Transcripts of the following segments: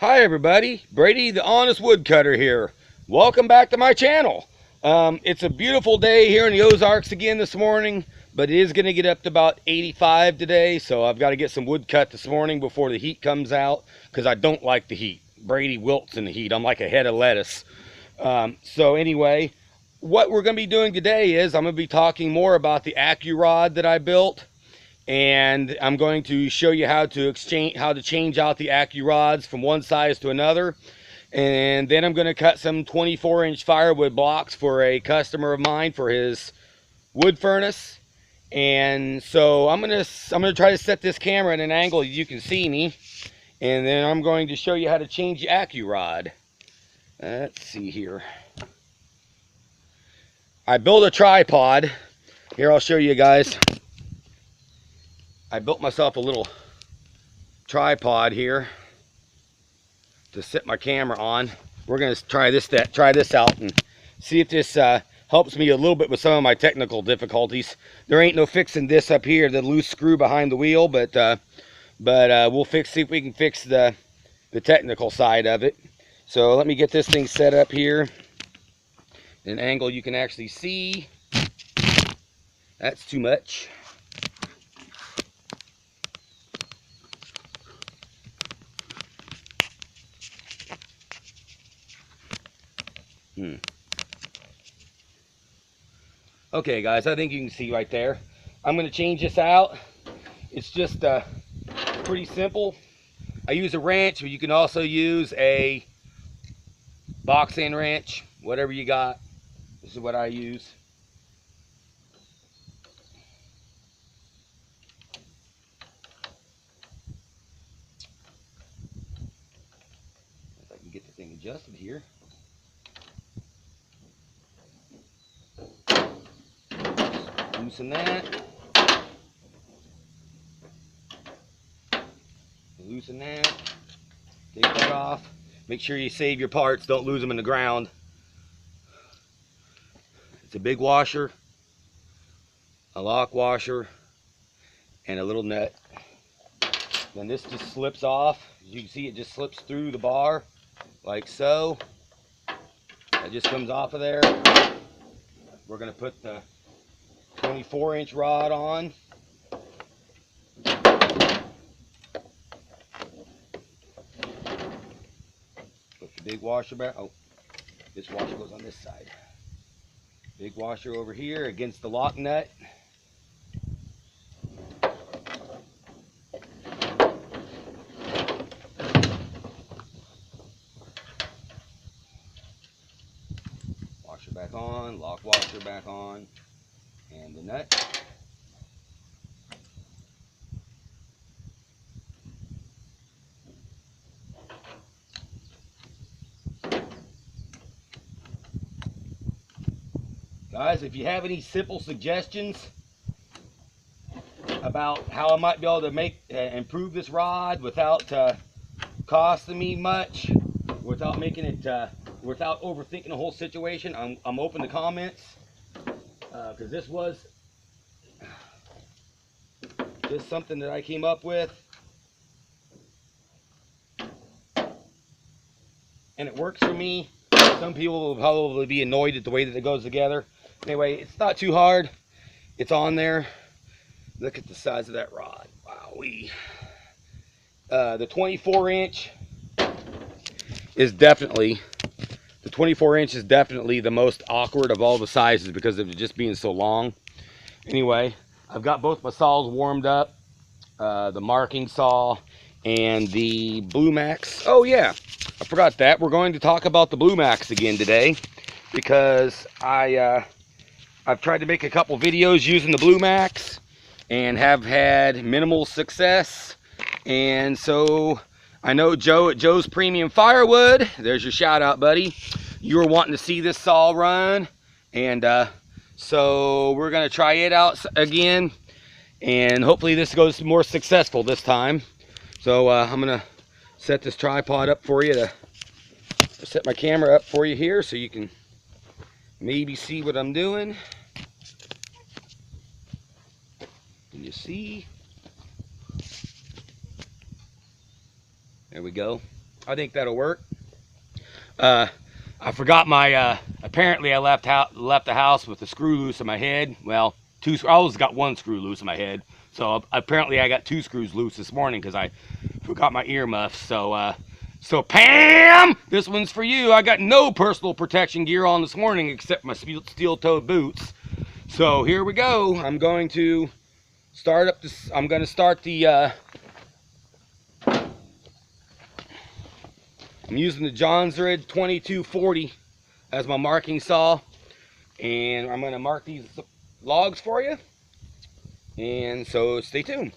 Hi everybody, Brady the Honest Woodcutter here. Welcome back to my channel. It's a beautiful day here in the Ozarks again this morning, but it is going to get up to about 85 today, so I've got to get some wood cut this morning before the heat comes out, because I don't like the heat. Brady wilts in the heat. I'm like a head of lettuce. So anyway, what we're going to be doing today is I'm going to be talking more about the AccuRod that I built. And I'm going to show you how to change out the AccuRods from one size to another. And then I'm going to cut some 24-inch firewood blocks for a customer of mine for his wood furnace. And so I'm going to try to set this camera at an angle you can see me, and then I'm going to show you how to change the AccuRod. Let's see here. I built a tripod. Here, I'll show you guys. I built myself a little tripod here to set my camera on. We're going to try this out and see if this helps me a little bit with some of my technical difficulties. There ain't no fixing this up here, the loose screw behind the wheel, but we'll see if we can fix the technical side of it. So let me get this thing set up here at an angle you can actually see. That's too much. Okay guys, I think you can see right there. I'm going to change this out. It's just pretty simple. I use a wrench, but you can also use a box end wrench, whatever you got. This is what I use. If I can get the thing adjusted here. Loosen that. Loosen that. Take that off. Make sure you save your parts. Don't lose them in the ground. It's a big washer, a lock washer, and a little nut. Then this just slips off. As you can see, it just slips through the bar like so. That just comes off of there. We're going to put the 24-inch rod on. Put the big washer back. Oh, this washer goes on this side. Big washer over here against the lock nut. Washer back on, lock washer back on, and the nut. Guys, if you have any simple suggestions about how I might be able to improve this rod without costing me much, without making it, without overthinking the whole situation, I'm open to comments, because this was just something that I came up with, and it works for me. Some people will probably be annoyed at the way that it goes together. Anyway, it's not too hard. It's on there. Look at the size of that rod. Wowee. The 24-inch is definitely, the most awkward of all the sizes because of it just being so long. Anyway, I've got both my saws warmed up, the marking saw and the Bluemax. Oh yeah, I forgot that. We're going to talk about the Bluemax again today because I've tried to make a couple videos using the Bluemax and have had minimal success. And so I know Joe at Joe's Premium Firewood, there's your shout out, buddy. You were wanting to see this saw run, and so we're going to try it out again, and hopefully this goes more successful this time. So I'm going to set this tripod up for you, to set my camera up for you here so you can maybe see what I'm doing. Can you see? There we go. I think that'll work. I forgot my, apparently I left the house with the screw loose in my head. Well, I always got one screw loose in my head. So apparently I got 2 screws loose this morning because I forgot my earmuffs. So Pam, this one's for you. I got no personal protection gear on this morning except my steel-toed boots. So here we go. I'm going to start up this. I'm going to start the. I'm using the Johns Red 2240 as my marking saw, and I'm going to mark these logs for you. And so stay tuned.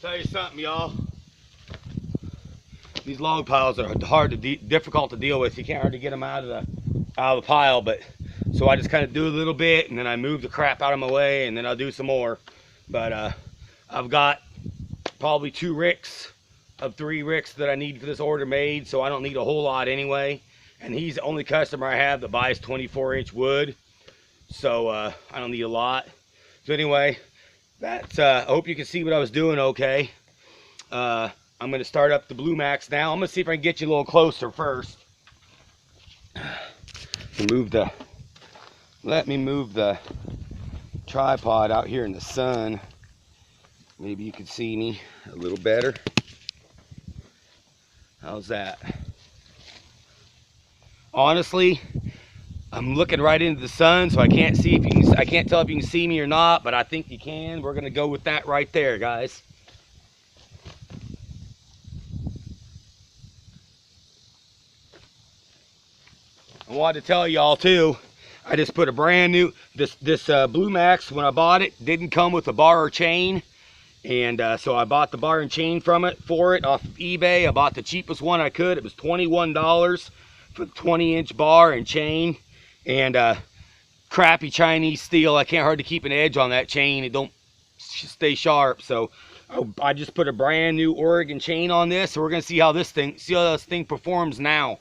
Tell you something, y'all. These log piles are difficult to deal with. You can't hardly get them out of the pile, but so I just kind of do a little bit, and then I move the crap out of my way, and then I'll do some more. But I've got probably 2 ricks of 3 ricks that I need for this order made, so I don't need a whole lot anyway. And he's the only customer I have that buys 24-inch wood, so I don't need a lot. So anyway, that's I hope you can see what I was doing okay. I'm going to start up the Bluemax now. I'm going to see if I can get you a little closer first. Let me move the tripod out here in the sun. Maybe you can see me a little better. How's that? Honestly, I'm looking right into the sun, so I can't see if you can. I can't tell if you can see me or not, but I think you can. We're gonna go with that right there, guys. I wanted to tell y'all too. I just put a brand new this Bluemax. When I bought it, didn't come with a bar or chain, and so I bought the bar and chain for it off of eBay. I bought the cheapest one I could. It was $21 for the 20-inch bar and chain. And crappy Chinese steel. I can't hardly keep an edge on that chain. It don't stay sharp. So I just put a brand new Oregon chain on this. So we're gonna see how this thing performs now.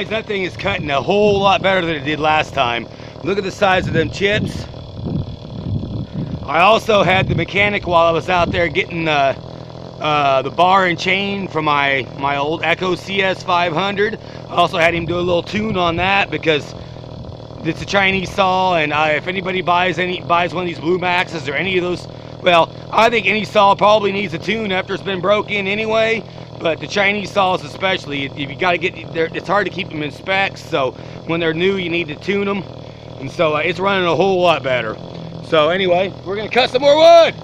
Guys, that thing is cutting a whole lot better than it did last time. Look at the size of them chips. I also had the mechanic while I was out there getting the bar and chain from my old Echo CS 500. I also had him do a little tune on that because it's a Chinese saw, and if anybody buys one of these Bluemaxes or any of those, well, I think any saw probably needs a tune after it's been broke in anyway. But the Chinese saws especially, if you got to get there, it's hard to keep them in specs. So when they're new, you need to tune them, and so it's running a whole lot better. So anyway, we're gonna cut some more wood.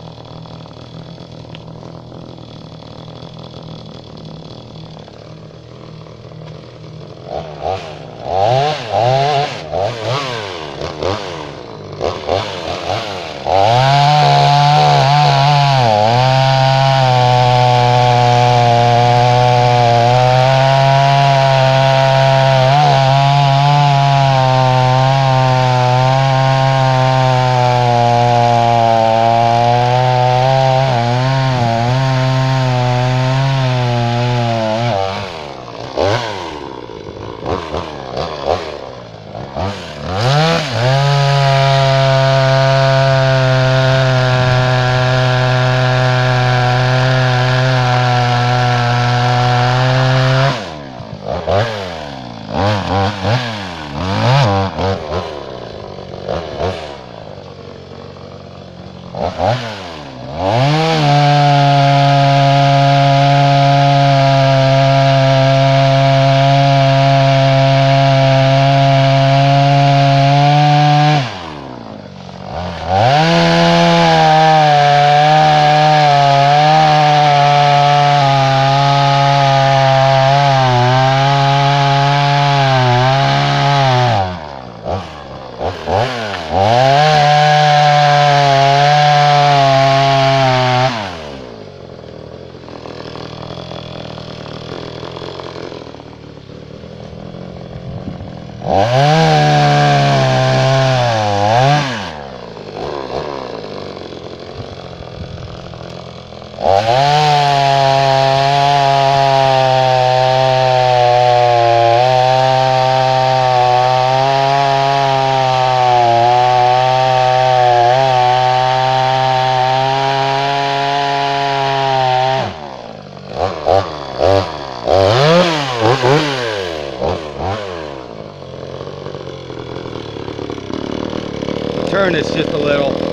Turn this just a little.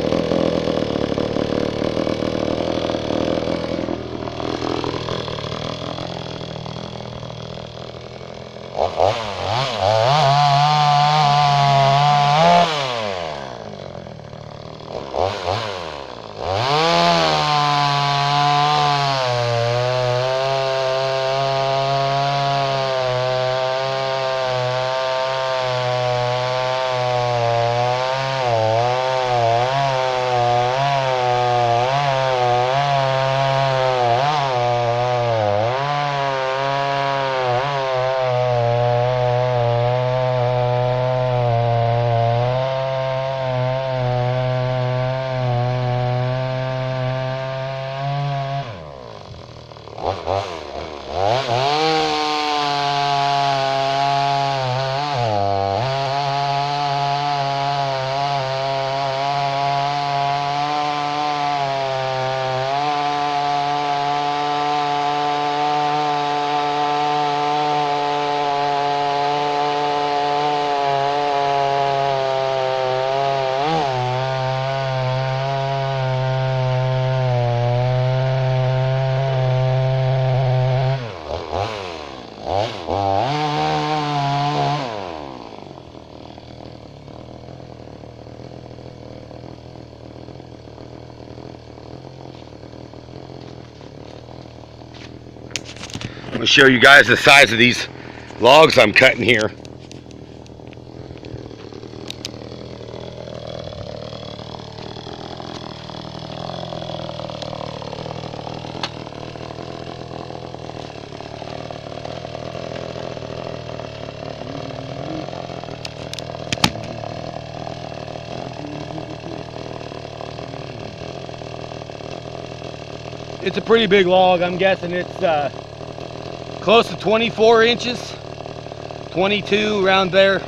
I'm going to show you guys the size of these logs I'm cutting here. It's a pretty big log. I'm guessing it's close to 24 inches, 22 around there.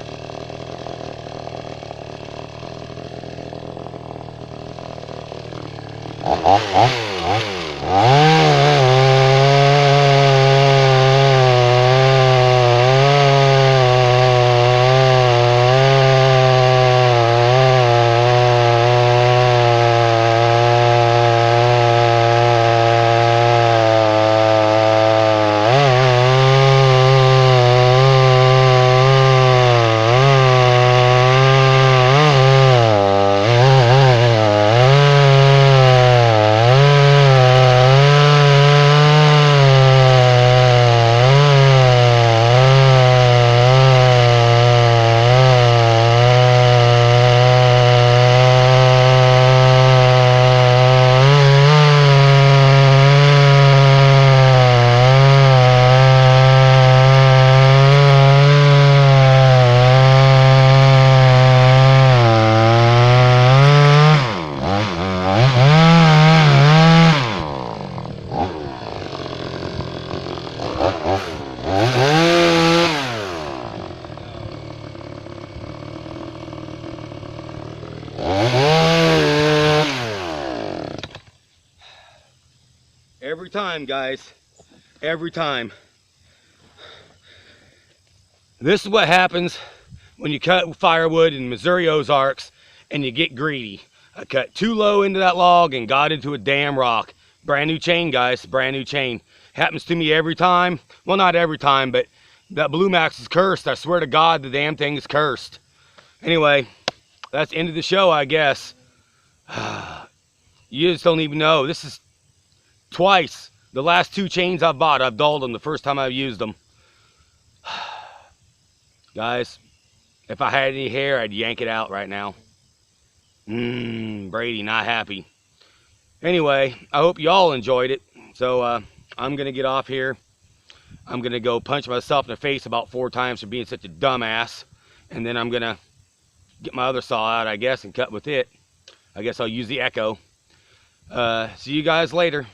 Every time, guys, every time. This is what happens when you cut firewood in Missouri Ozarks and you get greedy. I cut too low into that log and got into a damn rock. Brand new chain, guys, brand new chain. Happens to me every time. Well, not every time, but that Bluemax is cursed. I swear to God, the damn thing is cursed. Anyway, that's the end of the show, I guess. You just don't even know. This is twice. The last 2 chains I've bought, I've dulled them the first time I've used them. Guys, if I had any hair, I'd yank it out right now. Brady, not happy. Anyway, I hope you all enjoyed it. So I'm going to get off here. I'm going to go punch myself in the face about 4 times for being such a dumbass. And then I'm going to get my other saw out, I guess, and cut with it. I guess I'll use the Echo. See you guys later.